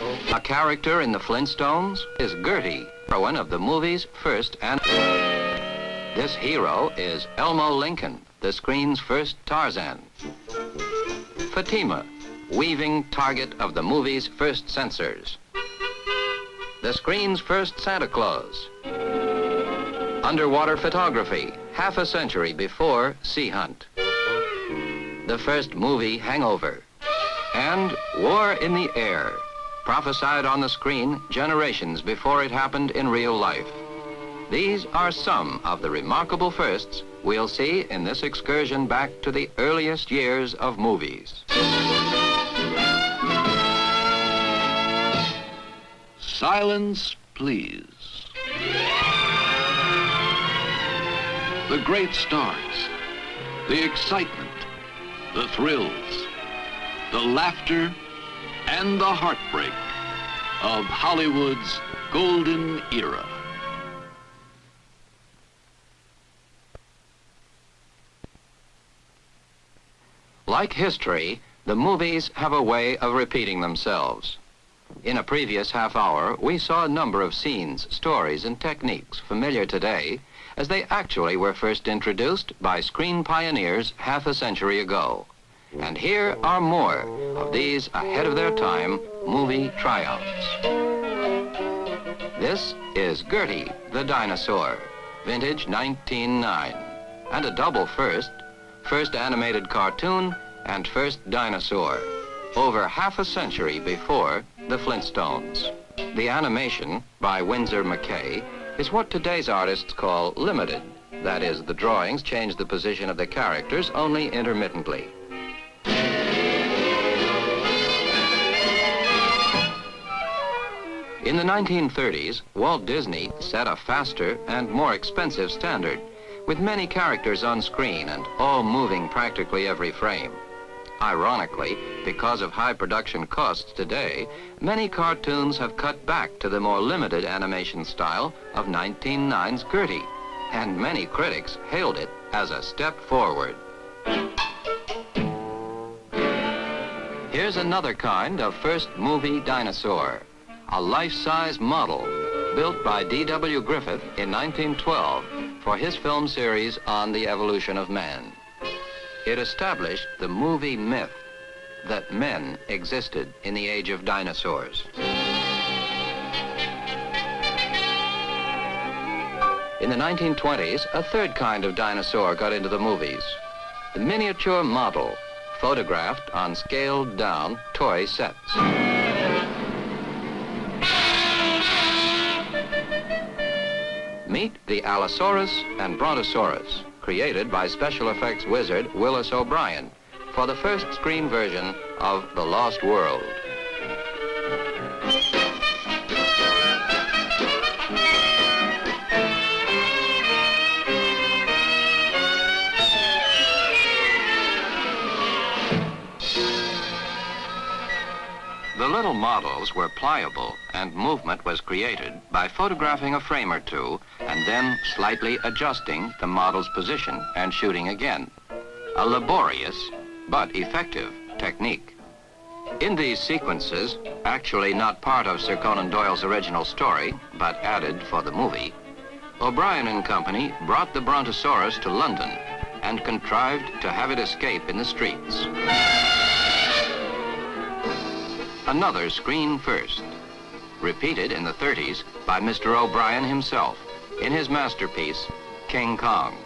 A character in the Flintstones is Gertie, heroine of the movie's first and... This hero is Elmo Lincoln, the screen's first Tarzan. Fatima, weaving target of the movie's first censors. The screen's first Santa Claus. Underwater photography, half a century before Sea Hunt. The first movie Hangover. And War in the Air, prophesied on the screen generations before it happened in real life. These are some of the remarkable firsts we'll see in this excursion back to the earliest years of movies. Silence, please. The great stars, the excitement, the thrills, the laughter, and the heartbreak of Hollywood's golden era. Like history, the movies have a way of repeating themselves. In a previous half hour, we saw a number of scenes, stories, and techniques familiar today as they actually were first introduced by screen pioneers half a century ago. And here are more of these ahead of their time movie tryouts. This is Gertie the Dinosaur, vintage 1909, and a double first animated cartoon and first dinosaur, over half a century before the Flintstones. The animation, by Winsor McCay, is what today's artists call limited. That is, the drawings change the position of the characters only intermittently. In the 1930s, Walt Disney set a faster and more expensive standard, with many characters on screen and all moving practically every frame. Ironically, because of high production costs today, many cartoons have cut back to the more limited animation style of 1909's Gertie, and many critics hailed it as a step forward. Here's another kind of first movie dinosaur, a life-size model built by D.W. Griffith in 1912 for his film series on the evolution of man. It established the movie myth that men existed in the age of dinosaurs. In the 1920s, a third kind of dinosaur got into the movies, the miniature model, photographed on scaled-down toy sets. Meet the Allosaurus and Brontosaurus, created by special effects wizard Willis O'Brien for the first screen version of The Lost World. The little models were pliable, and movement was created by photographing a frame or two and then slightly adjusting the model's position and shooting again. A laborious but effective technique. In these sequences, actually not part of Sir Conan Doyle's original story, but added for the movie, O'Brien and Company brought the Brontosaurus to London and contrived to have it escape in the streets. Another screen first, repeated in the 30s by Mr. O'Brien himself in his masterpiece, King Kong.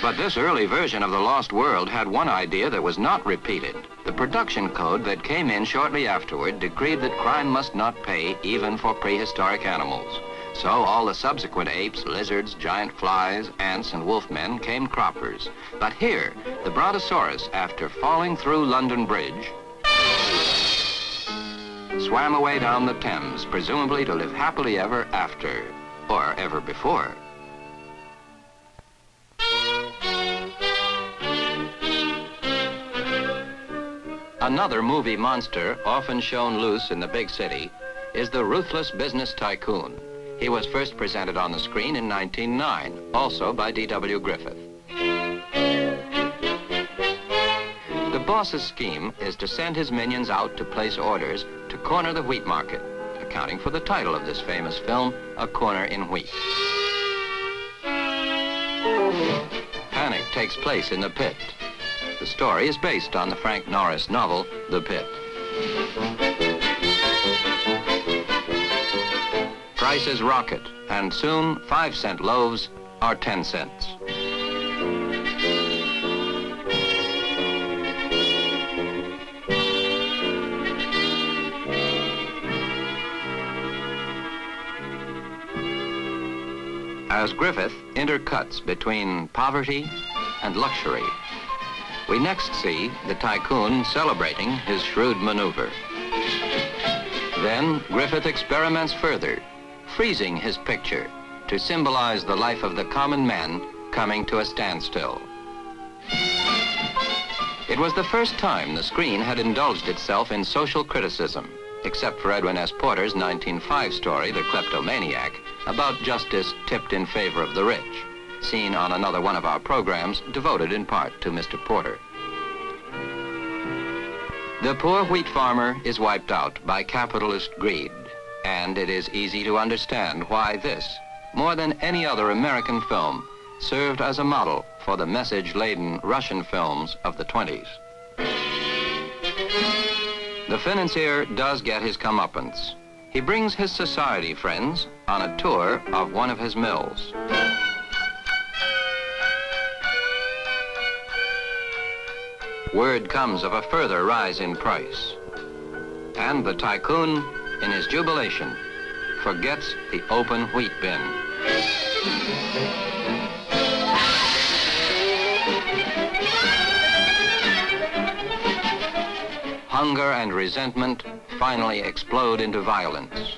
But this early version of The Lost World had one idea that was not repeated. The production code that came in shortly afterward decreed that crime must not pay even for prehistoric animals. So all the subsequent apes, lizards, giant flies, ants, and wolfmen came croppers. But here, the Brontosaurus, after falling through London Bridge, swam away down the Thames, presumably to live happily ever after, or ever before. Another movie monster often shown loose in the big city is the ruthless business tycoon. He was first presented on the screen in 1909, also by D.W. Griffith. The boss's scheme is to send his minions out to place orders to corner the wheat market, accounting for the title of this famous film, A Corner in Wheat. Panic takes place in the pit. The story is based on the Frank Norris novel, The Pit. Prices rocket, and soon 5-cent loaves are 10 cents. As Griffith intercuts between poverty and luxury, we next see the tycoon celebrating his shrewd maneuver. Then Griffith experiments further, freezing his picture to symbolize the life of the common man coming to a standstill. It was the first time the screen had indulged itself in social criticism, except for Edwin S. Porter's 1905 story, The Kleptomaniac, about justice tipped in favor of the rich, seen on another one of our programs devoted in part to Mr. Porter. The poor wheat farmer is wiped out by capitalist greed, and it is easy to understand why this, more than any other American film, served as a model for the message-laden Russian films of the 20s. The financier does get his comeuppance. He brings his society friends on a tour of one of his mills. Word comes of a further rise in price. And the tycoon, in his jubilation, forgets the open wheat bin. Hunger and resentment finally explode into violence.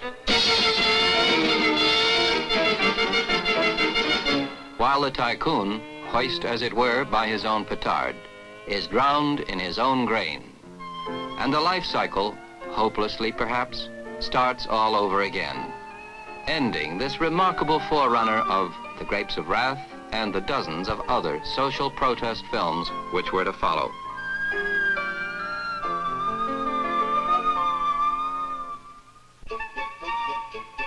While the tycoon, hoist as it were by his own petard, is drowned in his own grain. And the life cycle, hopelessly perhaps, starts all over again, ending this remarkable forerunner of The Grapes of Wrath and the dozens of other social protest films which were to follow.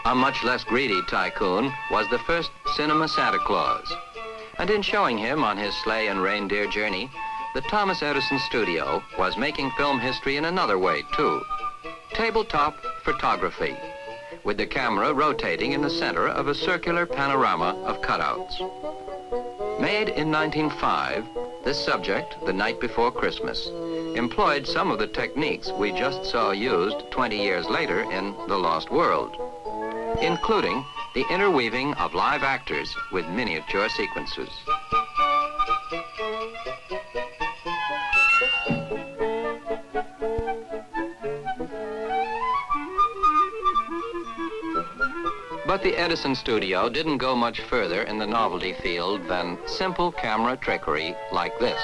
A much less greedy tycoon was the first cinema Santa Claus. And in showing him on his sleigh and reindeer journey, the Thomas Edison studio was making film history in another way, too. Tabletop photography, with the camera rotating in the center of a circular panorama of cutouts. Made in 1905, this subject, The Night Before Christmas, employed some of the techniques we just saw used 20 years later in The Lost World, including the interweaving of live actors with miniature sequences. But the Edison studio didn't go much further in the novelty field than simple camera trickery like this.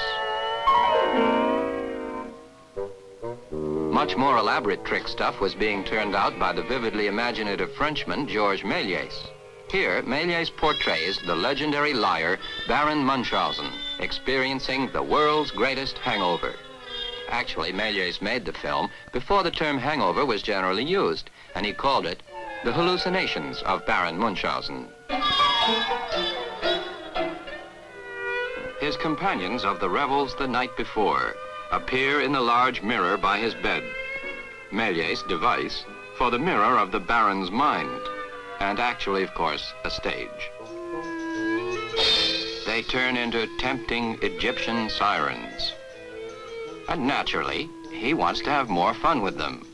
Much more elaborate trick stuff was being turned out by the vividly imaginative Frenchman Georges Méliès. Here, Méliès portrays the legendary liar Baron Munchausen experiencing the world's greatest hangover. Actually, Méliès made the film before the term hangover was generally used, and he called it The Hallucinations of Baron Munchausen. His companions of the revels the night before appear in the large mirror by his bed, Méliès' device for the mirror of the Baron's mind, and actually, of course, a stage. They turn into tempting Egyptian sirens. And naturally, he wants to have more fun with them.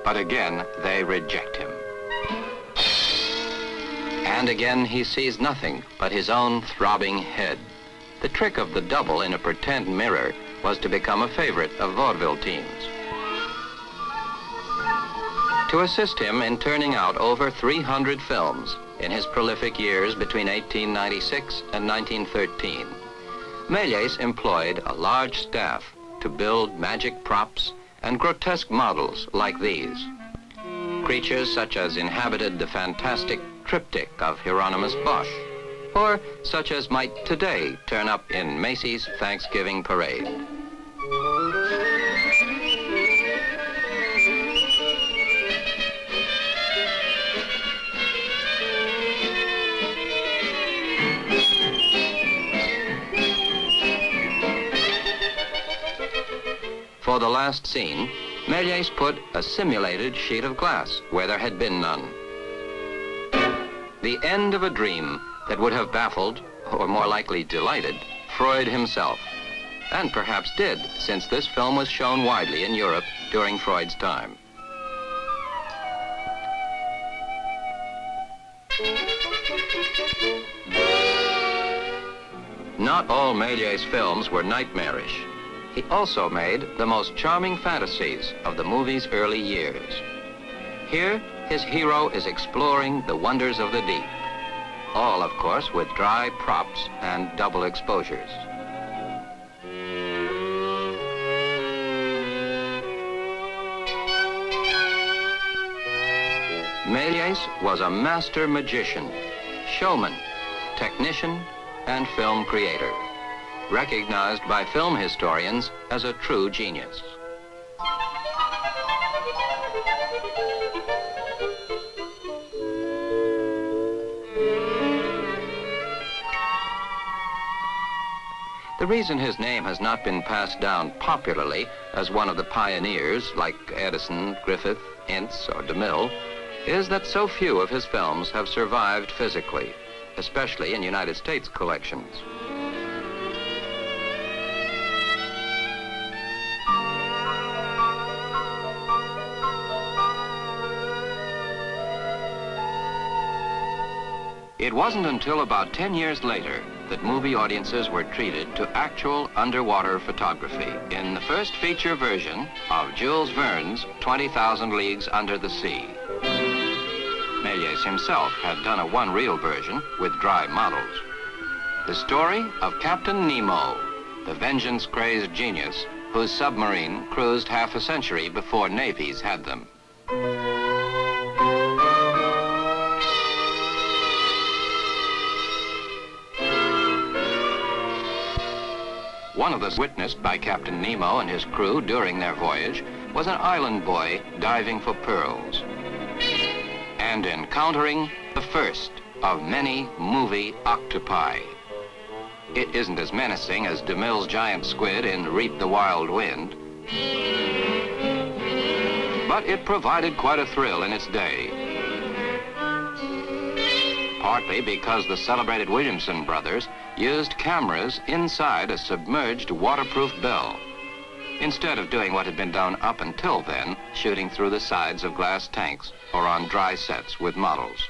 But again, they reject him. And again, he sees nothing but his own throbbing head. The trick of the double in a pretend mirror was to become a favorite of vaudeville teams. to assist him in turning out over 300 films in his prolific years between 1896 and 1913. Méliès employed a large staff to build magic props and grotesque models like these. Creatures such as inhabited the fantastic triptych of Hieronymus Bosch, or such as might today turn up in Macy's Thanksgiving Parade. For the last scene, Méliès put a simulated sheet of glass where there had been none. The end of a dream that would have baffled, or more likely delighted, Freud himself. And perhaps did, since this film was shown widely in Europe during Freud's time. Not all Méliès films were nightmarish. He also made the most charming fantasies of the movie's early years. Here, his hero is exploring the wonders of the deep, all, of course, with dry props and double exposures. Méliès was a master magician, showman, technician, and film creator, recognized by film historians as a true genius. The reason his name has not been passed down popularly as one of the pioneers like Edison, Griffith, Ince, or DeMille is that so few of his films have survived physically, especially in United States collections. It wasn't until about 10 years later that movie audiences were treated to actual underwater photography in the first feature version of Jules Verne's 20,000 Leagues Under the Sea. Méliès himself had done a one-reel version with dry models. The story of Captain Nemo, the vengeance-crazed genius whose submarine cruised half a century before navies had them. One of those witnessed by Captain Nemo and his crew during their voyage was an island boy diving for pearls and encountering the first of many movie octopi. It isn't as menacing as DeMille's giant squid in Reap the Wild Wind, but it provided quite a thrill in its day. Partly because the celebrated Williamson brothers used cameras inside a submerged waterproof bell, instead of doing what had been done up until then, shooting through the sides of glass tanks or on dry sets with models.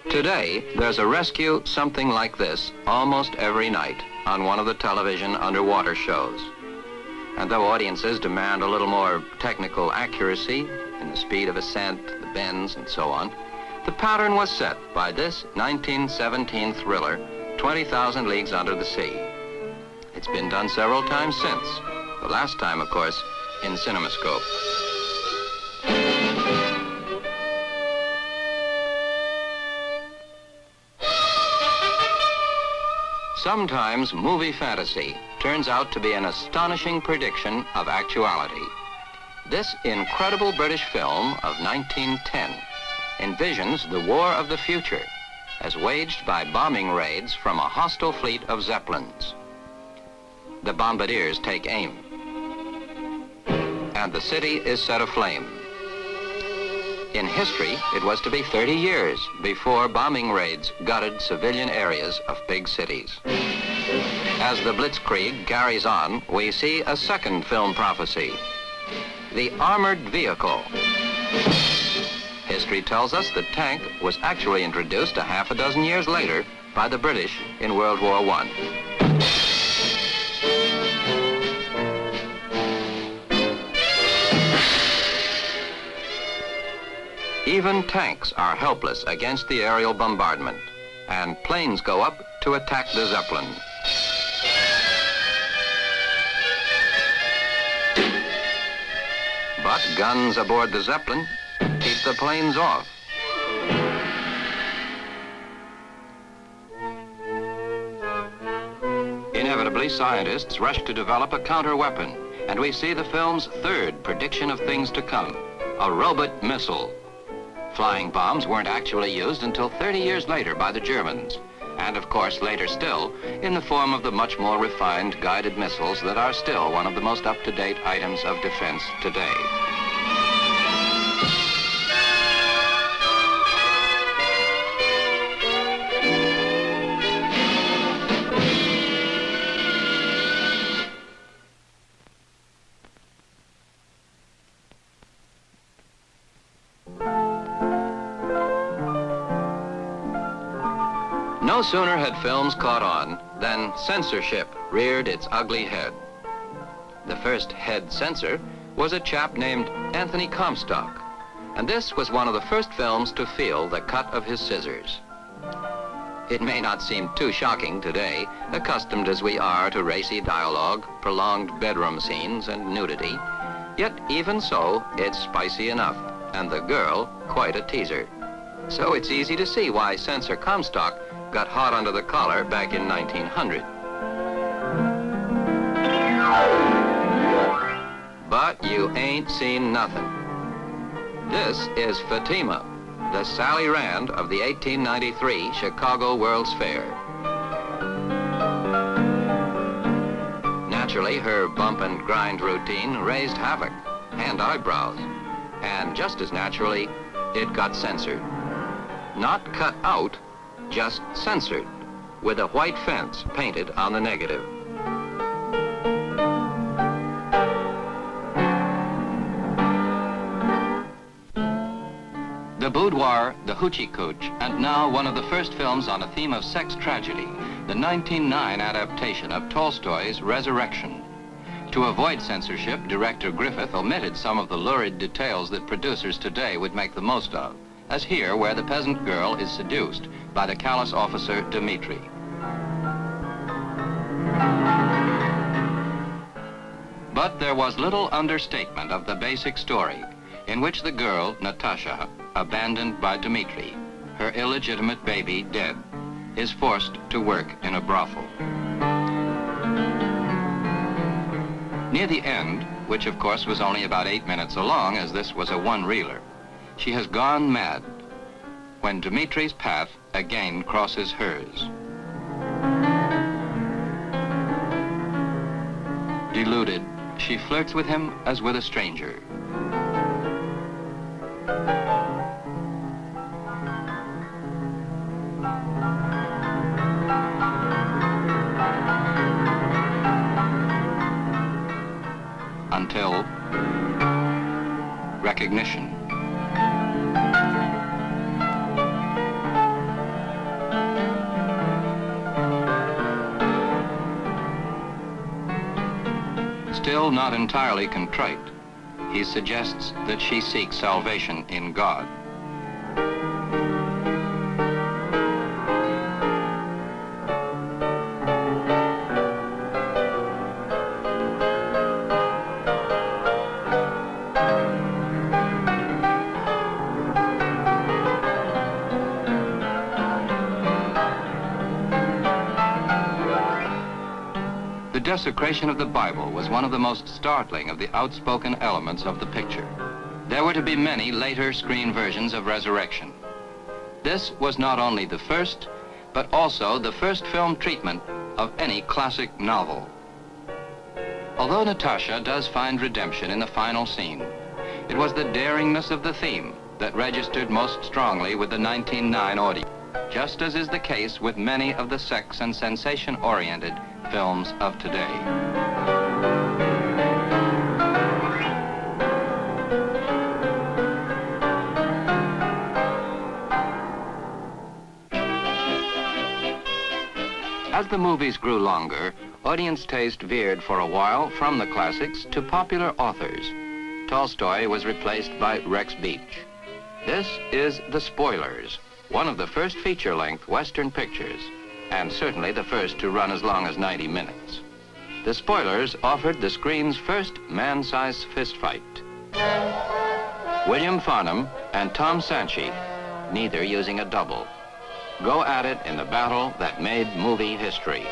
Today, there's a rescue something like this almost every night on one of the television underwater shows. And though audiences demand a little more technical accuracy in the speed of ascent, the bends, and so on, the pattern was set by this 1917 thriller, 20,000 Leagues Under the Sea. It's been done several times since, the last time, of course, in CinemaScope. Sometimes movie fantasy turns out to be an astonishing prediction of actuality. This incredible British film of 1910 envisions the war of the future as waged by bombing raids from a hostile fleet of Zeppelins. The bombardiers take aim, and the city is set aflame. In history, it was to be 30 years before bombing raids gutted civilian areas of big cities. As the Blitzkrieg carries on, we see a second film prophecy, the armored vehicle. History tells us the tank was actually introduced a half a dozen years later by the British in World War I. Even tanks are helpless against the aerial bombardment, and planes go up to attack the Zeppelin. But guns aboard the Zeppelin keep the planes off. Inevitably, scientists rush to develop a counter-weapon, and we see the film's third prediction of things to come, a robot missile. Flying bombs weren't actually used until 30 years later by the Germans, and of course later still in the form of the much more refined guided missiles that are still one of the most up-to-date items of defense today. No sooner had films caught on than censorship reared its ugly head. The first head censor was a chap named Anthony Comstock, and this was one of the first films to feel the cut of his scissors. It may not seem too shocking today, accustomed as we are to racy dialogue, prolonged bedroom scenes, and nudity, yet even so, it's spicy enough, and the girl quite a teaser. So it's easy to see why censor Comstock got hot under the collar back in 1900. But you ain't seen nothing. This is Fatima, the Sally Rand of the 1893 Chicago World's Fair. Naturally, her bump and grind routine raised havoc and eyebrows. And just as naturally, it got censored. Not cut out, just censored, with a white fence painted on the negative. The Boudoir, The Hoochie Cooch, and now one of the first films on a theme of sex tragedy, the 1909 adaptation of Tolstoy's Resurrection. To avoid censorship, director Griffith omitted some of the lurid details that producers today would make the most of, as here where the peasant girl is seduced by the callous officer Dmitri. But there was little understatement of the basic story, in which the girl, Natasha, abandoned by Dmitri, her illegitimate baby dead, is forced to work in a brothel. Near the end, which of course was only about 8 minutes along as this was a one-reeler, she has gone mad when Dmitri's path again crosses hers. Deluded, she flirts with him as with a stranger. Until recognition. Still not entirely contrite, he suggests that she seek salvation in God. The desecration of the Bible was one of the most startling of the outspoken elements of the picture. There were to be many later screen versions of Resurrection. This was not only the first, but also the first film treatment of any classic novel. Although Natasha does find redemption in the final scene, it was the daringness of the theme that registered most strongly with the 1909 audience, just as is the case with many of the sex and sensation-oriented films of today. As the movies grew longer, audience taste veered for a while from the classics to popular authors. Tolstoy was replaced by Rex Beach. This is The Spoilers, one of the first feature-length Western pictures, and certainly the first to run as long as 90 minutes. The Spoilers offered the screen's first man-sized fistfight. William Farnham and Tom Sanchi, neither using a double, go at it in the battle that made movie history.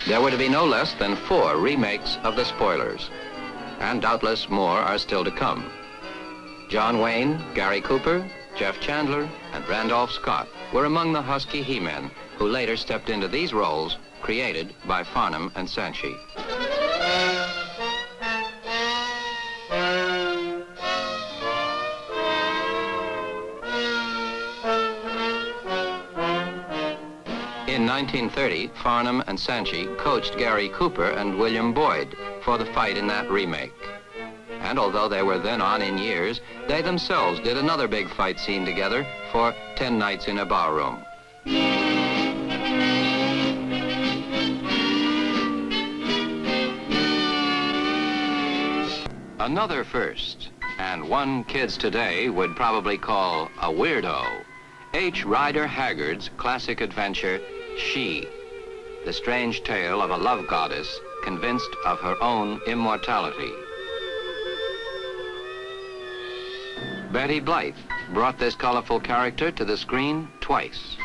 There were to be no less than 4 remakes of The Spoilers, and doubtless more are still to come. John Wayne, Gary Cooper, Jeff Chandler, and Randolph Scott were among the husky he-men who later stepped into these roles created by Farnham and Sanchi. In 1930, Farnham and Sanchi coached Gary Cooper and William Boyd for the fight in that remake. And although they were then on in years, they themselves did another big fight scene together for 10 Nights in a Barroom. Another first, and one kids today would probably call a weirdo, H. Rider Haggard's classic adventure, She, the strange tale of a love goddess convinced of her own immortality. Betty Blythe brought this colorful character to the screen twice.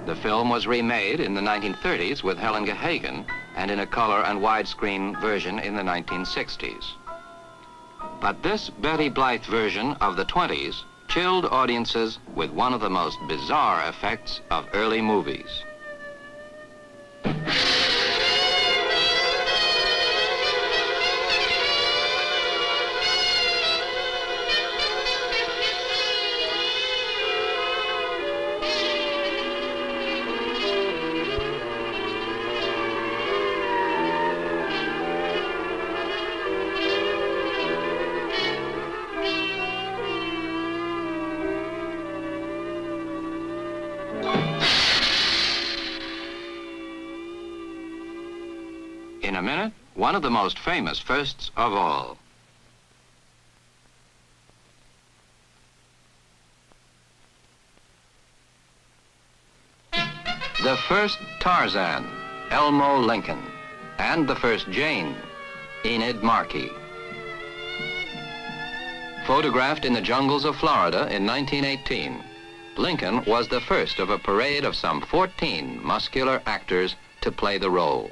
The film was remade in the 1930s with Helen Gahagan and in a color and widescreen version in the 1960s. But this Betty Blythe version of the 20s chilled audiences with one of the most bizarre effects of early movies. In a minute, one of the most famous firsts of all. The first Tarzan, Elmo Lincoln, and the first Jane, Enid Markey. Photographed in the jungles of Florida in 1918, Lincoln was the first of a parade of some 14 muscular actors to play the role.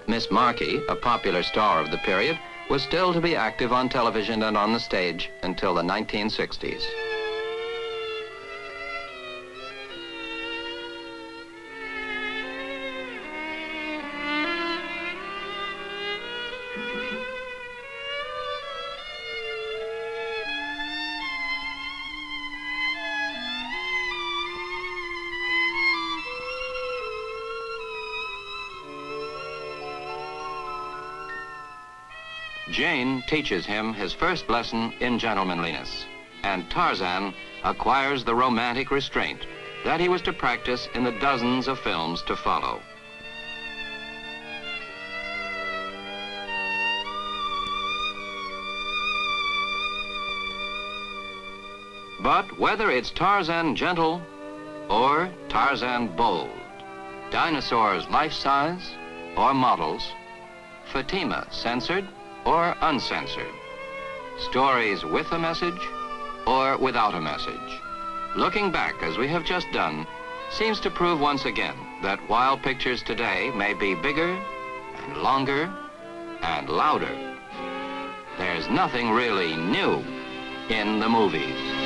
Miss Markey, a popular star of the period, was still to be active on television and on the stage until the 1960s. Jane teaches him his first lesson in gentlemanliness, and Tarzan acquires the romantic restraint that he was to practice in the dozens of films to follow. But whether it's Tarzan gentle or Tarzan bold, dinosaurs life-size or models, Fatima censored or uncensored, stories with a message or without a message, looking back as we have just done seems to prove once again that while pictures today may be bigger and longer and louder, there's nothing really new in the movies.